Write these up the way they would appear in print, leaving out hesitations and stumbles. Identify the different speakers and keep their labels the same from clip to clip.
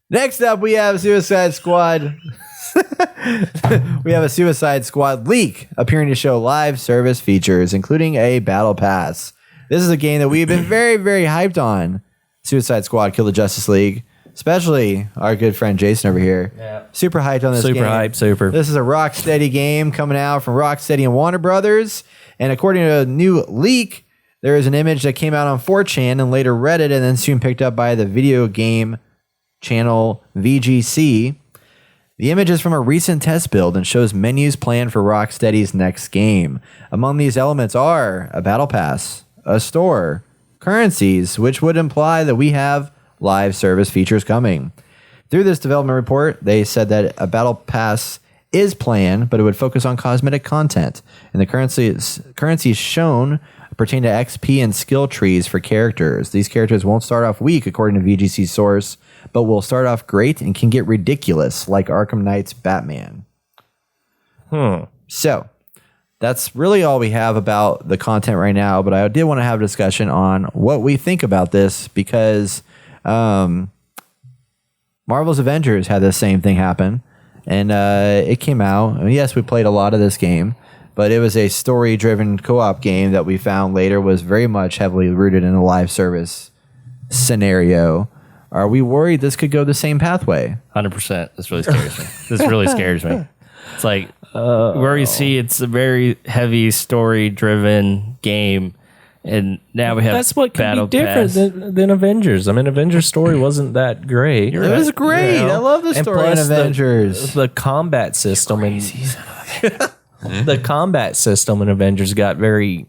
Speaker 1: Next up, we have Suicide Squad. We have a Suicide Squad leak appearing to show live service features, including a battle pass. This is a game that we've been very, very hyped on. Suicide Squad, Kill the Justice League. Especially our good friend Jason over here. Yeah. Super hyped on this game.
Speaker 2: Super hyped, super.
Speaker 1: This is a Rocksteady game coming out from Rocksteady and Warner Brothers. And according to a new leak, there is an image that came out on 4chan and later Reddit and then soon picked up by the video game channel VGC. The image is from a recent test build and shows menus planned for Rocksteady's next game. Among these elements are a battle pass, a store, currencies, which would imply that we have live service features coming. Through this development report, they said that a battle pass is planned, but it would focus on cosmetic content. And the currencies shown pertain to XP and skill trees for characters. These characters won't start off weak, according to VGC's source, but will start off great and can get ridiculous, like Arkham Knight's Batman. So, that's really all we have about the content right now, but I did want to have a discussion on what we think about this, because Marvel's Avengers had the same thing happen, and it came out. And yes, we played a lot of this game, but it was a story-driven co-op game that we found later was very much heavily rooted in a live service scenario. Are we worried this could go the same pathway?
Speaker 2: 100%. This really scares me. This really scares me. It's like where you see it's a very heavy story-driven game, and now we have
Speaker 3: that's what could
Speaker 2: battle
Speaker 3: be different than Avengers. I mean, Avengers story wasn't that great.
Speaker 1: It was great. You know? I love the story in Avengers.
Speaker 3: The combat system and the combat system in Avengers got very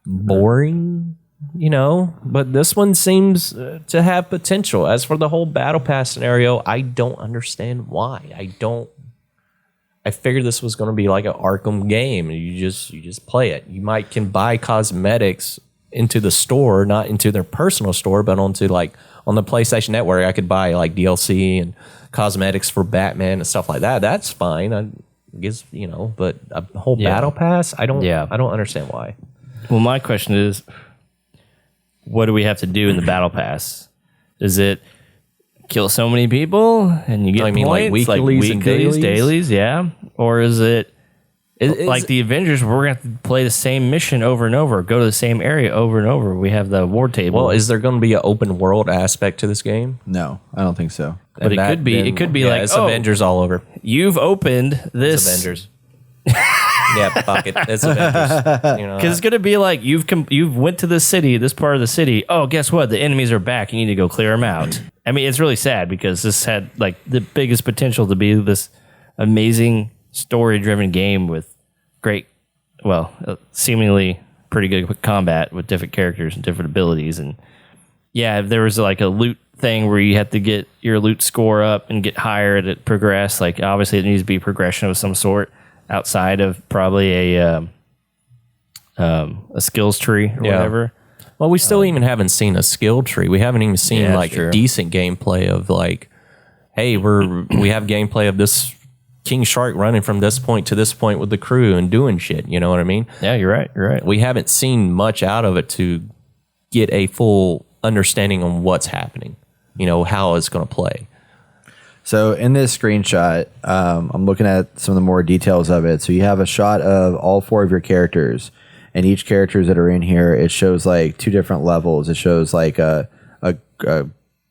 Speaker 3: boring, you know. But this one seems to have potential. As for the whole battle pass scenario, I don't understand why. I figured this was going to be like an Arkham game. You just play it. You can buy cosmetics into the store, not into their personal store, but onto like on the PlayStation Network. I could buy like DLC and cosmetics for Batman and stuff like that. That's fine. I guess, you know, but a whole battle pass, I don't understand why.
Speaker 2: Well, my question is, what do we have to do in the battle pass? Is it kill so many people and you get points,
Speaker 3: like weeklies and
Speaker 2: dailies, yeah? Or is it like the Avengers, we're going to have to play the same mission over and over, go to the same area over and over. We have the war table.
Speaker 3: Well, is there going to be an open world aspect to this game?
Speaker 1: No, I don't think so.
Speaker 2: But it could be. It could be like,
Speaker 3: it's Avengers all over.
Speaker 2: You've opened this.
Speaker 3: It's Avengers. Yeah, fuck it. It's Avengers. You know,
Speaker 2: because it's going to be like you've went to this city, this part of the city. Oh, guess what? The enemies are back. You need to go clear them out. I mean, it's really sad because this had like the biggest potential to be this amazing story-driven game with great, well, seemingly pretty good combat with different characters and different abilities. And yeah, if there was like a loot thing where you have to get your loot score up and get higher and it progress, like obviously it needs to be progression of some sort outside of probably a skills tree or whatever.
Speaker 3: Well, we still even haven't seen a skill tree. We haven't even seen a decent gameplay of like, hey, we have gameplay of this King Shark running from this point to this point with the crew and doing shit. You know what I mean?
Speaker 2: Yeah, you're right. You're right.
Speaker 3: We haven't seen much out of it to get a full understanding on what's happening. You know, how it's going to play.
Speaker 1: So in this screenshot, I'm looking at some of the more details of it. So you have a shot of all four of your characters, and each characters that are in here, it shows like two different levels. It shows like a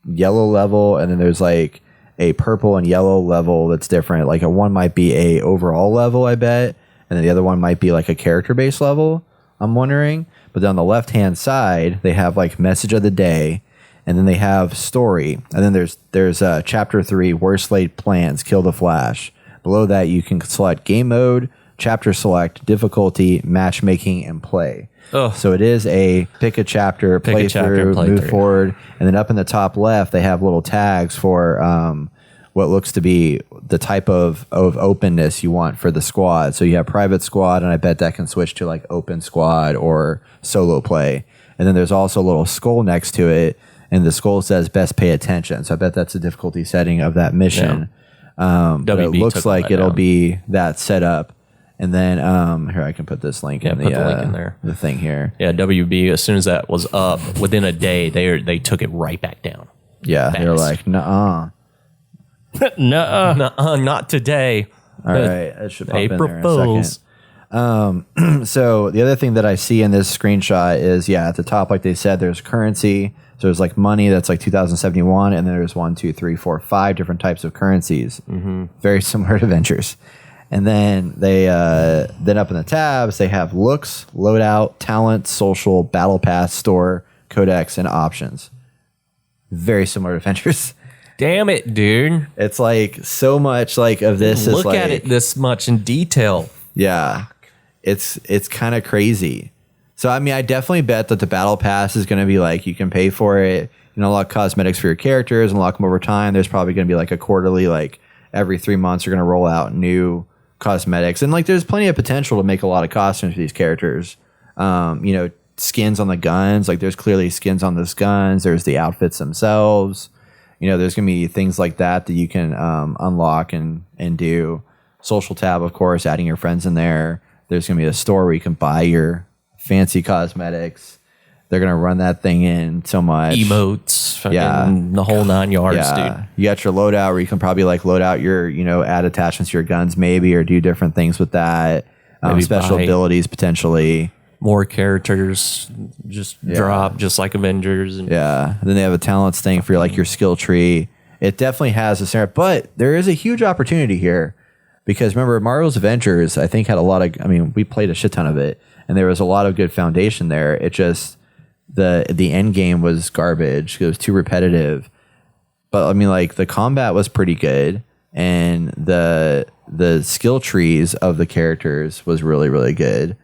Speaker 1: yellow level, and then there's like a purple and yellow level that's different. Like one might be a overall level, I bet, and then the other one might be like a character-based level, I'm wondering. But then on the left-hand side, they have like message of the day, and then they have story, and then there's chapter 3, worst laid plans, kill the Flash. Below that, you can select game mode, chapter select, difficulty, matchmaking, and play. So it is a pick a chapter, play through, move forward, and then up in the top left, they have little tags for what looks to be the type of openness you want for the squad. So you have private squad, and I bet that can switch to like open squad or solo play. And then there's also a little skull next to it, and the skull says best pay attention. So I bet that's the difficulty setting of that mission. But it looks like it'll be that setup. And then here, I can put this link in the link in there. The thing here.
Speaker 3: Yeah, WB, as soon as that was up, within a day, they took it right back down.
Speaker 1: Yeah, they're like, nuh-uh.
Speaker 2: Nuh-uh.
Speaker 3: Nuh-uh, not today.
Speaker 1: All right, that should pop
Speaker 3: April
Speaker 1: in there
Speaker 3: Fools.
Speaker 1: in a second. So the other thing that I see in this screenshot is, at the top, like they said, there's currency. So there's like money that's like 2071, and then there's 1, 2, 3, 4, 5 different types of currencies. Very similar to Ventures. And then they then up in the tabs, they have looks, loadout, talent, social, battle pass, store, codex, and options. Very similar to Ventures.
Speaker 3: Damn it, dude.
Speaker 1: It's like so much like of this is
Speaker 3: Look
Speaker 1: like,
Speaker 3: at it this much in detail.
Speaker 1: yeah, it's kind of crazy. So I mean, I definitely bet that the battle pass is going to be like you can pay for it, unlock cosmetics for your characters, unlock them over time. There's probably going to be like a quarterly, like every 3 months, you're going to roll out new cosmetics, and like there's plenty of potential to make a lot of costumes for these characters. Skins on the guns, like there's clearly skins on those guns. There's the outfits themselves. There's going to be things like that you can unlock and do. Social tab, of course, adding your friends in there. There's going to be a store where you can buy your fancy cosmetics. They're going to run that thing in so much.
Speaker 3: Emotes, fucking the whole 9 yards, dude.
Speaker 1: You got your loadout where you can probably like load out your, add attachments to your guns maybe, or do different things with that. Special abilities potentially.
Speaker 3: More characters just drop, just like Avengers. And
Speaker 1: And then they have a talents thing for like your skill tree. It definitely has a scenario, but there is a huge opportunity here because remember, Marvel's Avengers, I think had a lot of, we played a shit ton of it and there was a lot of good foundation there. It just, the end game was garbage. It was too repetitive. But like the combat was pretty good and the skill trees of the characters was really, really good.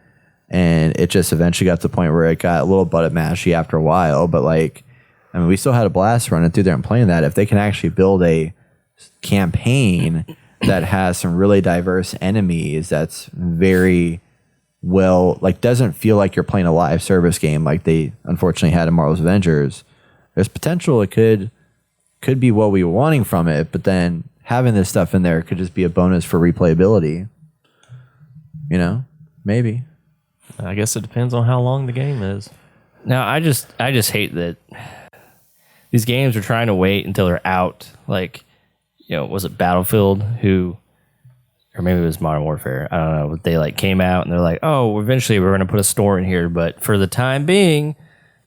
Speaker 1: And it just eventually got to the point where it got a little butt mashy after a while. But we still had a blast running through there and playing that. If they can actually build a campaign that has some really diverse enemies, that's very well, doesn't feel like you're playing a live service game like they unfortunately had in Marvel's Avengers. There's potential it could be what we were wanting from it, but then having this stuff in there could just be a bonus for replayability. Maybe.
Speaker 3: I guess it depends on how long the game is.
Speaker 2: Now, I just hate that these games are trying to wait until they're out. Like, was it Battlefield or maybe it was Modern Warfare. I don't know. But they came out and they're like, oh, eventually we're going to put a store in here. But for the time being,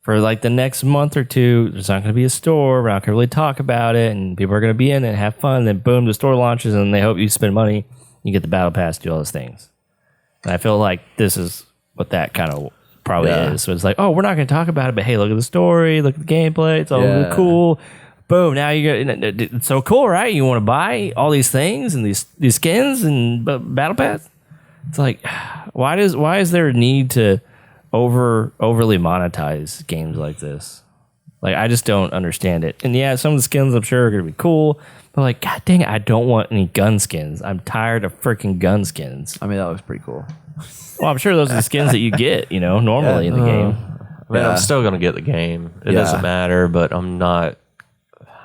Speaker 2: for the next month or two, there's not going to be a store. We're not going to really talk about it. And people are going to be in it and have fun. Then boom, the store launches and they hope you spend money. You get the battle pass, do all those things. And I feel like this is what that kind of probably is. So it's like, oh, we're not going to talk about it, but hey, look at the story, look at the gameplay. It's all really cool. Boom! Now it's so cool, right? You want to buy all these things and these skins and battle pass. It's like, why is there a need to overly monetize games like this? I just don't understand it. And some of the skins I'm sure are going to be cool, but god dang it, I don't want any gun skins. I'm tired of freaking gun skins.
Speaker 1: That looks pretty cool.
Speaker 2: Well, I'm sure those are the skins that you get, normally in the game.
Speaker 3: I'm still going to get the game. It doesn't matter, but I'm not.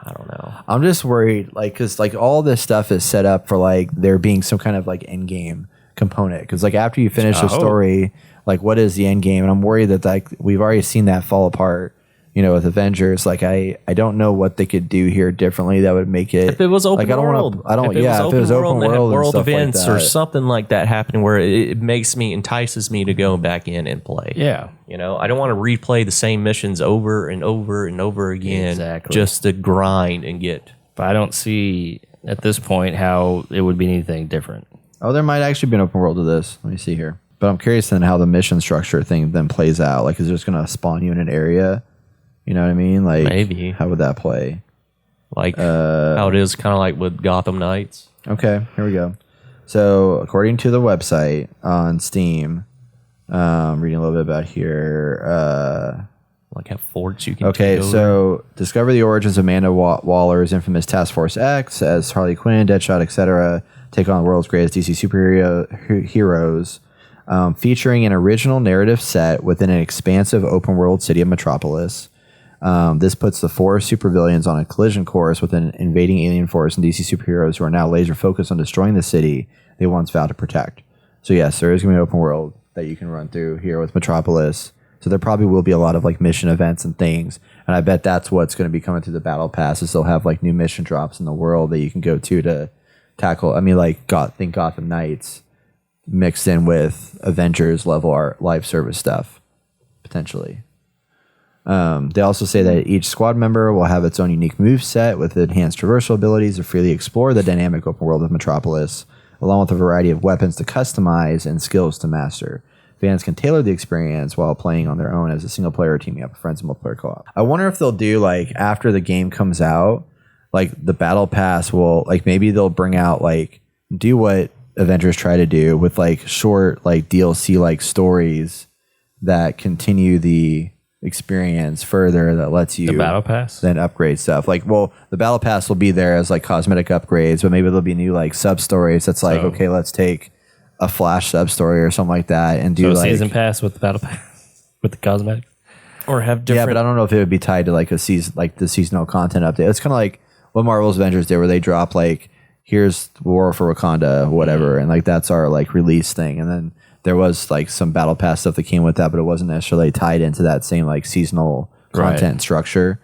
Speaker 3: I don't know.
Speaker 1: I'm just worried, because all this stuff is set up for there being some kind of end game component. Because after you finish the story, what is the end game? And I'm worried that we've already seen that fall apart. With Avengers, I don't know what they could do here differently that would make it.
Speaker 3: If it was open world,
Speaker 1: if it was open world,
Speaker 3: world
Speaker 1: and
Speaker 3: events
Speaker 1: like
Speaker 3: or something like that happening where it entices me to go back in and play.
Speaker 2: Yeah,
Speaker 3: I don't want to replay the same missions over and over and over again, just to grind and get.
Speaker 2: But I don't see at this point how it would be anything different.
Speaker 1: Oh, there might actually be an open world to this. Let me see here. But I'm curious then how the mission structure thing then plays out. Is it just going to spawn you in an area? You know what I mean?
Speaker 3: Maybe.
Speaker 1: How would that play?
Speaker 3: How it is kind of like with Gotham Knights.
Speaker 1: Okay, here we go. So, according to the website on Steam, reading a little bit about here.
Speaker 3: Have forts you can
Speaker 1: Okay,
Speaker 3: take over.
Speaker 1: so discover the origins of Amanda Waller's infamous Task Force X as Harley Quinn, Deadshot, etc. Take on the world's greatest DC superhero heroes. Featuring an original narrative set within an expansive open world city of Metropolis. This puts the four supervillains on a collision course with an invading alien force and DC superheroes who are now laser focused on destroying the city they once vowed to protect. So yes, there is going to be an open world that you can run through here with Metropolis. So there probably will be a lot of like mission events and things. And I bet that's what's going to be coming through the battle pass is they'll have like new mission drops in the world that you can go to tackle. I mean, like think Gotham Knights mixed in with Avengers level art live service stuff potentially. They also say that each squad member will have its own unique move set with enhanced traversal abilities to freely explore the dynamic open world of Metropolis, along with a variety of weapons to customize and skills to master. Fans can tailor the experience while playing on their own as a single player or teaming up with friends in multiplayer co-op. I wonder if they'll do like after the game comes out, like the battle pass will like maybe they'll bring out like do what Avengers try to do with like short like DLC like stories that continue the experience further that lets you
Speaker 2: The battle pass?
Speaker 1: then upgrade stuff. Like, well, the battle pass will be there as like cosmetic upgrades, but maybe there'll be new like sub stories. That's like, okay, let's take a Flash sub story or something like that and do
Speaker 2: So
Speaker 1: like
Speaker 2: season pass with the battle pass with the cosmetic.
Speaker 3: Or have
Speaker 1: yeah,
Speaker 3: different.
Speaker 1: but I don't know if it would be tied to like a season, like the seasonal content update. It's kind of like what Marvel's Avengers did, where they drop like, here's War for Wakanda, whatever, and like that's our like release thing, and then there was like some battle pass stuff that came with that, but it wasn't necessarily tied into that same like seasonal content structure.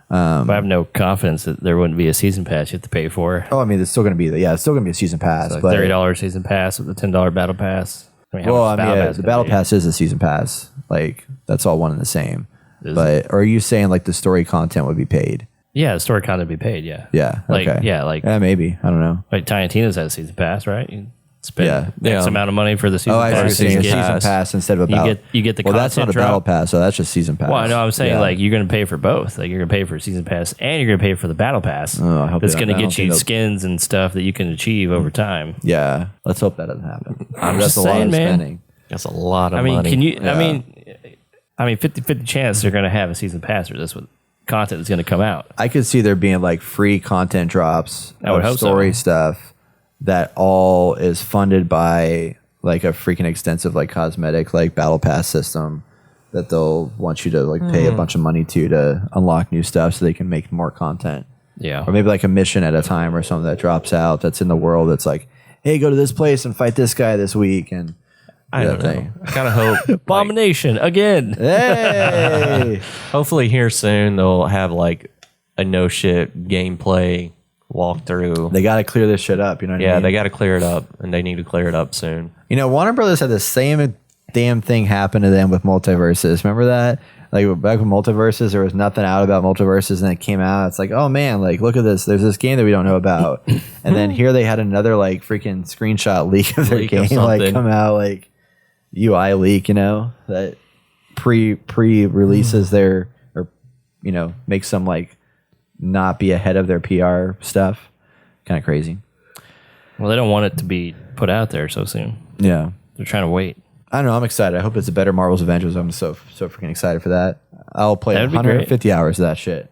Speaker 2: But I have no confidence that there wouldn't be a season pass you have to pay for.
Speaker 1: Oh, I mean, it's still going to be it's still going to be a season pass,
Speaker 2: Like
Speaker 1: but
Speaker 2: $30 season pass with the $10 battle pass. I mean, how
Speaker 1: well,
Speaker 2: much
Speaker 1: I mean,
Speaker 2: pass
Speaker 1: the
Speaker 2: gonna
Speaker 1: battle
Speaker 2: be?
Speaker 1: pass is a season pass. Like that's all one and the same.
Speaker 2: Is
Speaker 1: But or are you saying like the story content would be paid?
Speaker 2: Yeah, the story content would be paid. Yeah,
Speaker 1: Yeah.
Speaker 2: Like
Speaker 1: Okay.
Speaker 2: yeah,
Speaker 1: maybe. I don't know.
Speaker 2: like Tiny Tina's has a season pass, right? You spend
Speaker 1: Yeah.
Speaker 2: X amount of money for the season
Speaker 1: Oh, I
Speaker 2: pass.
Speaker 1: see.
Speaker 2: and
Speaker 1: You're
Speaker 2: you
Speaker 1: saying a
Speaker 2: get-
Speaker 1: season pass instead of a battle.
Speaker 2: you get the
Speaker 1: well, that's not a
Speaker 2: content
Speaker 1: battle
Speaker 2: drop.
Speaker 1: pass, so that's just season pass.
Speaker 2: Well, I know. I'm saying
Speaker 1: Yeah.
Speaker 2: like you're going to pay for both. Like you're going to pay for a season pass and you're going to pay for the battle pass.
Speaker 1: Oh, I hope
Speaker 2: That's
Speaker 1: they
Speaker 2: going to
Speaker 1: don't- I don't
Speaker 2: get you
Speaker 1: think they'll-
Speaker 2: skins and stuff that you can achieve over time.
Speaker 1: Yeah, let's hope that doesn't happen.
Speaker 2: I'm
Speaker 1: That's
Speaker 2: just
Speaker 1: a lot
Speaker 2: saying,
Speaker 1: of
Speaker 2: man.
Speaker 1: spending.
Speaker 3: That's a lot of
Speaker 2: I mean,
Speaker 3: money.
Speaker 2: can you?
Speaker 1: Yeah.
Speaker 2: I mean, 50-50 chance they're going to have a season pass for this with content that's going to come out.
Speaker 1: I could see there being like free content drops
Speaker 2: I would
Speaker 1: of
Speaker 2: hope so.
Speaker 1: story stuff that all is funded by like a freaking extensive like cosmetic like battle pass system that they'll want you to like pay a bunch of money to unlock new stuff so they can make more content.
Speaker 2: Yeah.
Speaker 1: Or maybe like a mission at a time or something that drops out that's in the world that's like, hey, go to this place and fight this guy this week and
Speaker 3: I don't know. I kind of hope.
Speaker 2: Abomination again.
Speaker 1: Hey.
Speaker 3: Hopefully, here soon they'll have like a no shit gameplay walkthrough.
Speaker 1: They got to clear this shit up, you know what I
Speaker 3: Yeah,
Speaker 1: mean?
Speaker 3: they got to clear it up, and they need to clear it up soon.
Speaker 1: You know, Warner Brothers had the same damn thing happen to them with multiverses. Remember that? Like back with multiverses, there was nothing out about multiverses, and it came out. It's like, oh man, like look at this. There's this game that we don't know about, and then here they had another like freaking screenshot leak of their
Speaker 3: Leak of
Speaker 1: game, like
Speaker 3: something.
Speaker 1: come out like UI leak, you know, that pre releases their or you know makes them like not be ahead of their PR stuff. Kind of crazy.
Speaker 2: Well, they don't want it to be put out there so soon.
Speaker 1: Yeah.
Speaker 2: They're trying to wait.
Speaker 1: I don't know. I'm excited. I hope it's a better Marvel's Avengers. I'm so freaking excited for that. I'll play
Speaker 2: That'd be
Speaker 1: 150 hours of that shit.